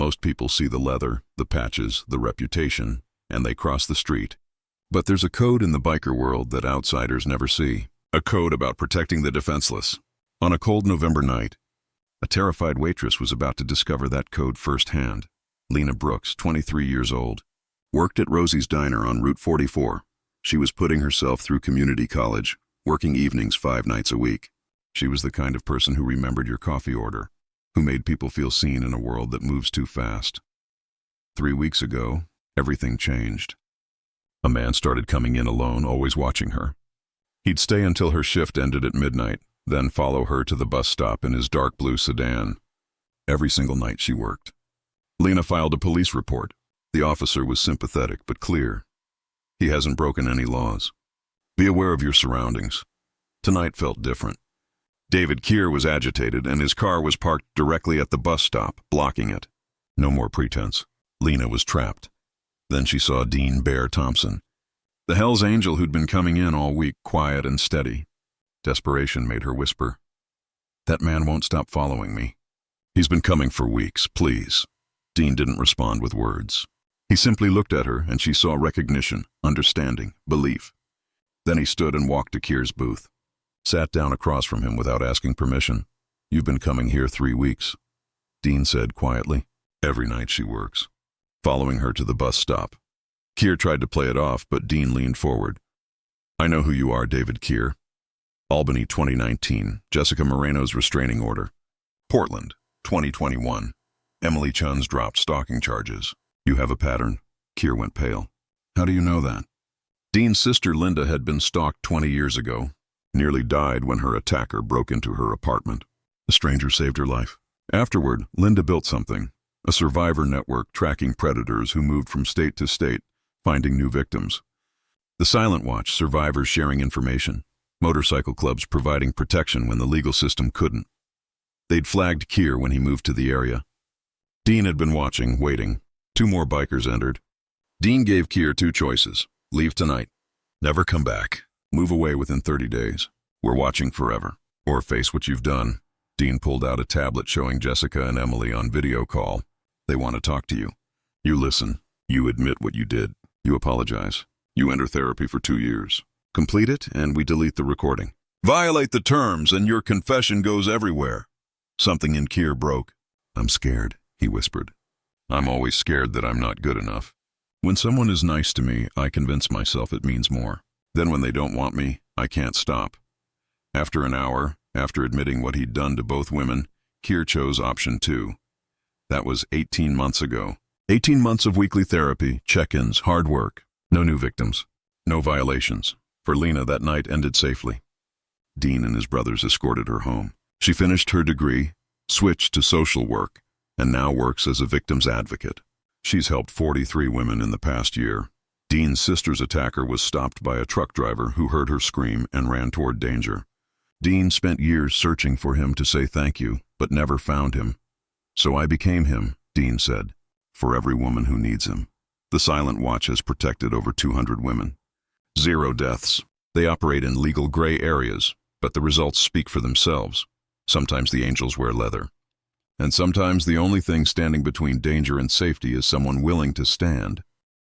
Most people see the leather, the patches, the reputation, and they cross the street. But there's a code in the biker world that outsiders never see. A code about protecting the defenseless. On a cold November night, a terrified waitress was about to discover that code firsthand. Lena Brooks, 23 years old, worked at Rosie's Diner on Route 44. She was putting herself through community college, working evenings 5 nights a week. She was the kind of person who remembered your coffee order, who made people feel seen in a world that moves too fast. 3 weeks ago, everything changed. A man started coming in alone, always watching her. He'd stay until her shift ended at midnight, then follow her to the bus stop in his dark blue sedan. Every single night she worked. Lena filed a police report. The officer was sympathetic but clear. He hasn't broken any laws. Be aware of your surroundings. Tonight felt different. David Keir was agitated and his car was parked directly at the bus stop, blocking it. No more pretense. Lena was trapped. Then she saw Dean Bear Thompson, the Hell's Angel who'd been coming in all week, quiet and steady. Desperation made her whisper, "That man won't stop following me. He's been coming for weeks, please." Dean didn't respond with words. He simply looked at her and she saw recognition, understanding, belief. Then he stood and walked to Keir's booth. Sat down across from him without asking permission. "You've been coming here 3 weeks," Dean said quietly. "Every night she works." Following her to the bus stop. Keir tried to play it off, but Dean leaned forward. "I know who you are, David Keir. Albany, 2019, Jessica Moreno's restraining order. Portland, 2021, Emily Chun's dropped stalking charges. You have a pattern." Keir went pale. "How do you know that?" Dean's sister Linda had been stalked 20 years ago, nearly died when her attacker broke into her apartment. A stranger saved her life. Afterward, Linda built something, a survivor network tracking predators who moved from state to state, finding new victims. The Silent Watch, survivors sharing information, motorcycle clubs providing protection when the legal system couldn't. They'd flagged Keir when he moved to the area. Dean had been watching, waiting. 2 more bikers entered. Dean gave Keir 2 choices. Leave tonight. Never come back. Move away within 30 days. We're watching forever. Or face what you've done. Dean pulled out a tablet showing Jessica and Emily on video call. They want to talk to you. You listen. You admit what you did. You apologize. You enter therapy for 2 years. Complete it and we delete the recording. Violate the terms and your confession goes everywhere. Something in Keir broke. "I'm scared," he whispered. "I'm always scared that I'm not good enough. When someone is nice to me, I convince myself it means more. Then when they don't want me, I can't stop." After an hour, after admitting what he'd done to both women, Keir chose option 2. That was 18 months ago. 18 months of weekly therapy, check-ins, hard work. No new victims. No violations. For Lena, that night ended safely. Dean and his brothers escorted her home. She finished her degree, switched to social work, and now works as a victim's advocate. She's helped 43 women in the past year. Dean's sister's attacker was stopped by a truck driver who heard her scream and ran toward danger. Dean spent years searching for him to say thank you, but never found him. "So I became him," Dean said, "for every woman who needs him." The Silent Watch has protected over 200 women. 0 deaths. They operate in legal gray areas, but the results speak for themselves. Sometimes the angels wear leather. And sometimes the only thing standing between danger and safety is someone willing to stand.